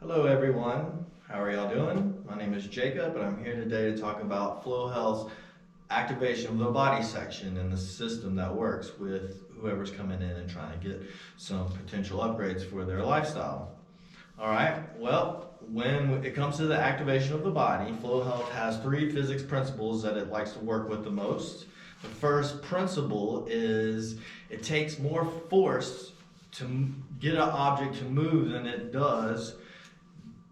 Hello everyone, how are y'all doing? My name is Jacob and I'm here today to talk about Flow Health's activation of the body section and the system that works with whoever's coming in and trying to get some potential upgrades for their lifestyle. Alright, well, when it comes to the activation of the body, Flow Health has three physics principles that it likes to work with the most. The first principle is it takes more force to get an object to move than it does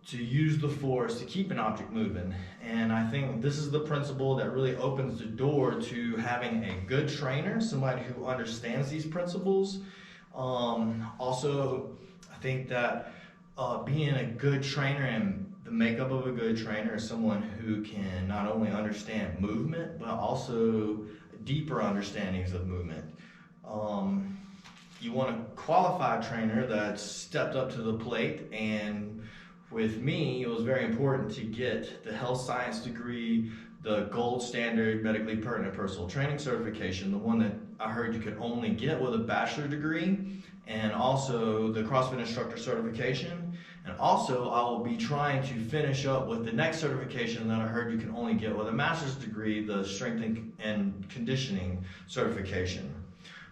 to use the force to keep an object moving. And I think this is the principle that really opens the door to having a good trainer, somebody who understands these principles. Also, I think that being a good trainer and the makeup of a good trainer is someone who can not only understand movement, but also deeper understandings of movement. You want a qualified trainer that's stepped up to the plate, and with me, it was very important to get the health science degree, the gold standard medically pertinent personal training certification, the one that I heard you could only get with a bachelor degree, and also the CrossFit instructor certification. And also I will be trying to finish up with the next certification that I heard you can only get with a master's degree, the strength and conditioning certification.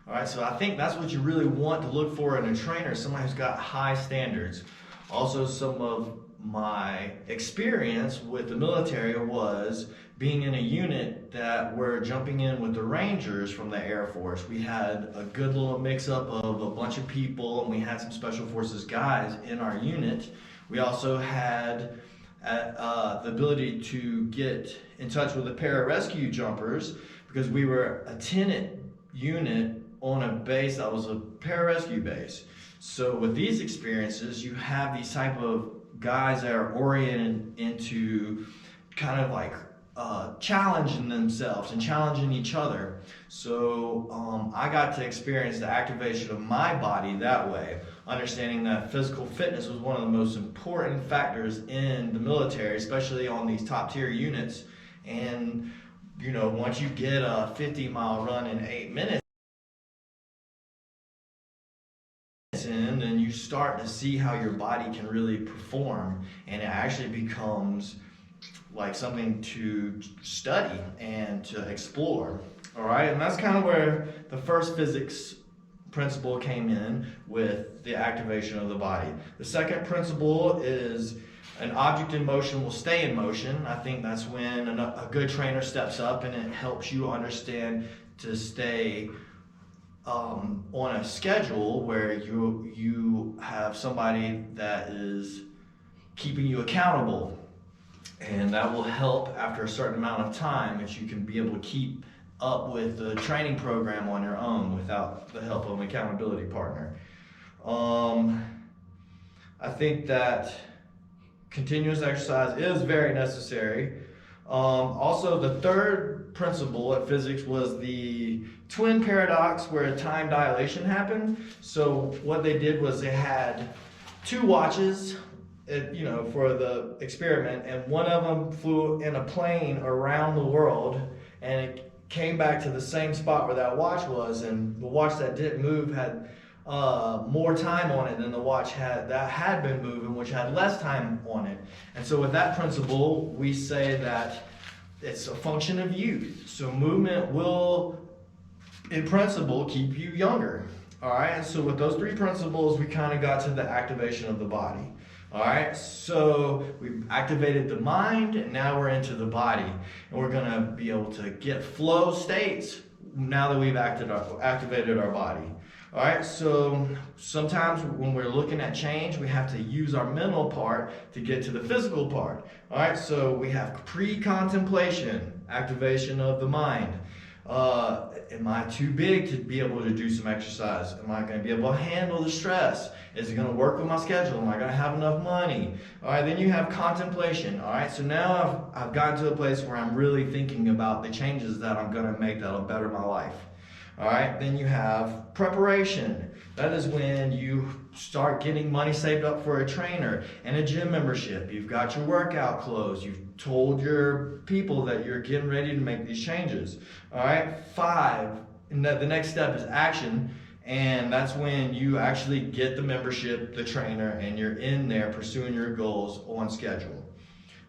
All right, so I think that's what you really want to look for in a trainer, somebody who's got high standards. Also, some of my experience with the military was being in a unit that were jumping in with the Rangers from the Air Force. We had a good little mix-up of a bunch of people, and we had some Special Forces guys in our unit. We also had the ability to get in touch with the pararescue jumpers because we were a tenant unit on a base that was a pararescue base. So with these experiences, you have these type of guys that are oriented into kind of like challenging themselves and challenging each other. So I got to experience the activation of my body that way, understanding that physical fitness was one of the most important factors in the military, especially on these top tier units. And you know, once you get a 50-mile run in 8 minutes, and then you start to see how your body can really perform, and it actually becomes like something to study and to explore. All right, and that's kind of where the first physics principle came in with the activation of the body. The second principle is an object in motion will stay in motion. I think that's when a good trainer steps up and it helps you understand to stay on a schedule where you have somebody that is keeping you accountable, and that will help after a certain amount of time that you can be able to keep up with the training program on your own without the help of an accountability partner. I think that continuous exercise is very necessary. Also, the third principle at physics was the twin paradox, where time dilation happened. So what they did was they had two watches, for the experiment, and one of them flew in a plane around the world, and it came back to the same spot where that watch was, and the watch that didn't move had more time on it than the watch that had been moving, which had less time on it. And so with that principle, we say that it's a function of youth. So movement will, in principle, keep you younger. All right, and so with those three principles, we kind of got to the activation of the body. All right, so we've activated the mind, and now we're into the body. And we're gonna be able to get flow states now that we've activated our body. All right, so sometimes when we're looking at change, we have to use our mental part to get to the physical part. All right, so we have pre-contemplation, activation of the mind. Am I too big to be able to do some exercise? Am I going to be able to handle the stress? Is it going to work with my schedule? Am I going to have enough money? All right, then you have contemplation. All right, so now I've gotten to a place where I'm really thinking about the changes that I'm going to make that'll better my life. All right, then you have preparation. That is when you start getting money saved up for a trainer and a gym membership. You've got your workout clothes. You've told your people that you're getting ready to make these changes. All right, 5, and the next step is action. And that's when you actually get the membership, the trainer, and you're in there pursuing your goals on schedule.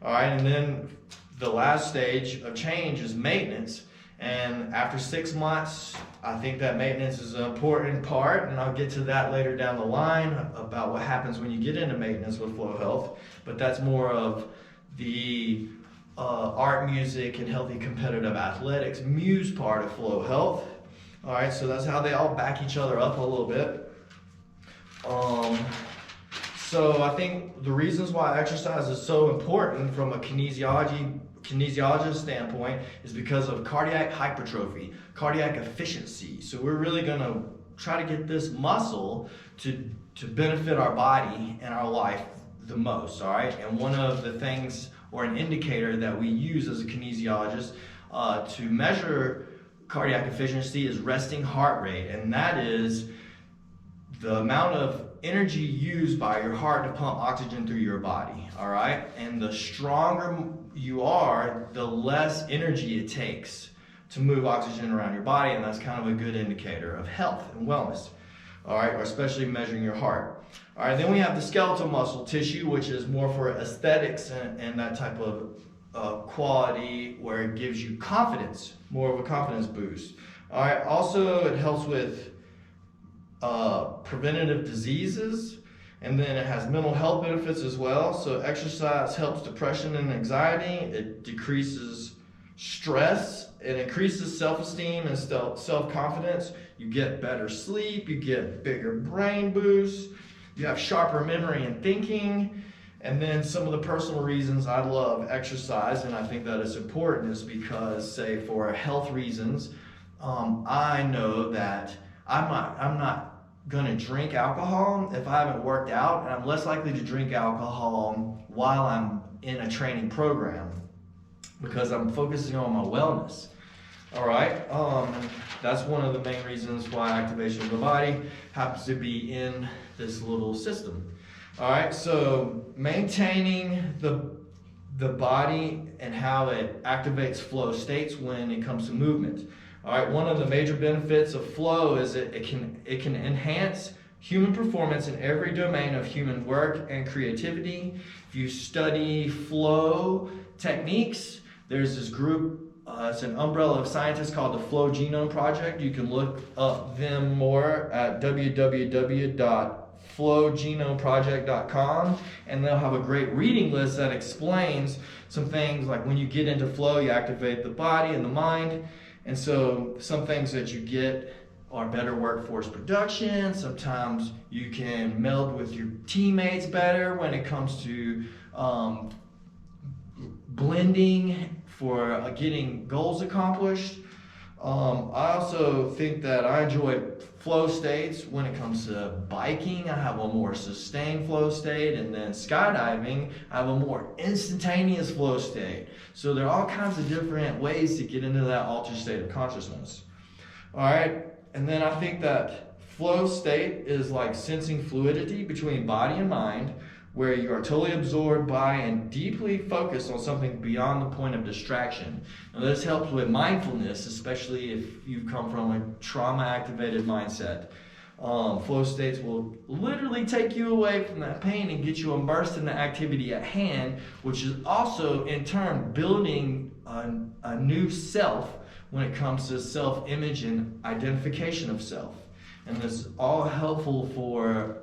All right, and then the last stage of change is maintenance. And after 6 months, I think that maintenance is an important part, and I'll get to that later down the line about what happens when you get into maintenance with Flow Health. But that's more of the art, music, and healthy competitive athletics muse part of Flow Health. All right, so that's how they all back each other up a little bit. So I think the reasons why exercise is so important from a kinesiologist standpoint is because of cardiac hypertrophy, cardiac efficiency. So we're really going to try to get this muscle to benefit our body and our life the most, all right? And one of the things, or an indicator that we use as a kinesiologist to measure cardiac efficiency is resting heart rate, and that is the amount of energy used by your heart to pump oxygen through your body, all right? And the stronger you are, the less energy it takes to move oxygen around your body, and that's kind of a good indicator of health and wellness, all right, or especially measuring your heart. All right, then we have the skeletal muscle tissue, which is more for aesthetics and that type of quality where it gives you confidence, more of a confidence boost. All right, also it helps with preventative diseases, and then it has mental health benefits as well. So exercise helps depression and anxiety, it decreases stress, it increases self-esteem and self-confidence. You get better sleep, you get bigger brain boosts, you have sharper memory and thinking. And then some of the personal reasons I love exercise, and I think that it's important, is because, say, for health reasons, I know that I'm not gonna drink alcohol if I haven't worked out, and I'm less likely to drink alcohol while I'm in a training program because I'm focusing on my wellness. All right, that's one of the main reasons why activation of the body happens to be in this little system. All right, so maintaining the body and how it activates flow states when it comes to movement. All right, one of the major benefits of flow is it can enhance human performance in every domain of human work and creativity. If you study flow techniques, there's this group, it's an umbrella of scientists called the Flow Genome Project. You can look up them more at www.flowgenomeproject.com, and they'll have a great reading list that explains some things like when you get into flow, you activate the body and the mind. And so some things that you get are better workforce production. Sometimes you can meld with your teammates better when it comes to blending for getting goals accomplished. I also think that I enjoy flow states when it comes to biking. I have a more sustained flow state, and then skydiving, I have a more instantaneous flow state. So there are all kinds of different ways to get into that altered state of consciousness. All right, and then I think that flow state is like sensing fluidity between body and mind, where you are totally absorbed by and deeply focused on something beyond the point of distraction. Now this helps with mindfulness, especially if you come from a trauma-activated mindset. Flow states will literally take you away from that pain and get you immersed in the activity at hand, which is also in turn building a new self when it comes to self-image and identification of self. And this is all helpful for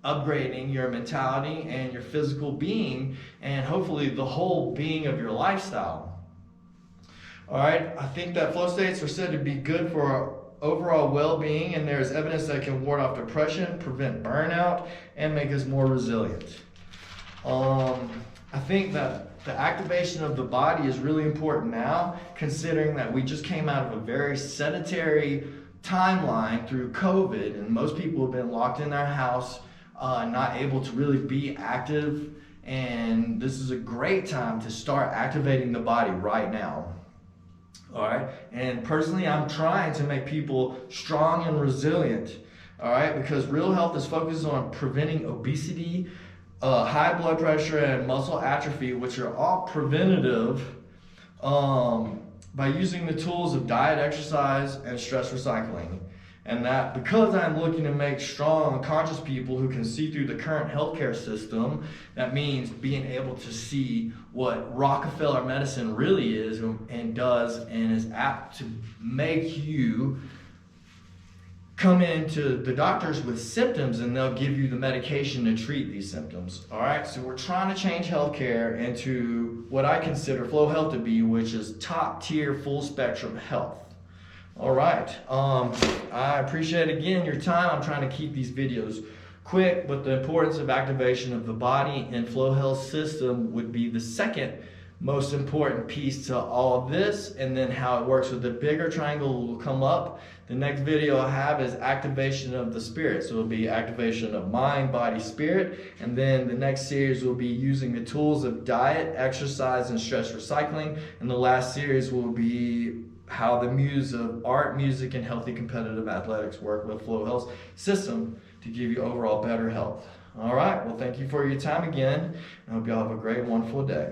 upgrading your mentality and your physical being, and hopefully the whole being of your lifestyle. All right, I think that flow states are said to be good for our overall well-being, and there's evidence that can ward off depression, prevent burnout, and make us more resilient. I think that the activation of the body is really important now, considering that we just came out of a very sedentary timeline through COVID, and most people have been locked in their house, not able to really be active, and this is a great time to start activating the body right now. All right, and personally, I'm trying to make people strong and resilient, all right, because real health is focused on preventing obesity, high blood pressure, and muscle atrophy, which are all preventative by using the tools of diet, exercise, and stress recycling. And that because I'm looking to make strong, conscious people who can see through the current healthcare system, that means being able to see what Rockefeller medicine really is and does and is apt to make you come into the doctors with symptoms and they'll give you the medication to treat these symptoms. All right, so we're trying to change healthcare into what I consider Flow Health to be, which is top tier, full spectrum health. All right, I appreciate again your time. I'm trying to keep these videos quick, but the importance of activation of the body and Flow Health system would be the second most important piece to all of this, and then how it works with the bigger triangle will come up. The next video I have is activation of the spirit. So it'll be activation of mind, body, spirit. And then the next series will be using the tools of diet, exercise, and stress recycling. And the last series will be how the muse of art, music, and healthy competitive athletics work with Flow Health system to give you overall better health. All right, well, thank you for your time again. I hope you all have a great, wonderful day.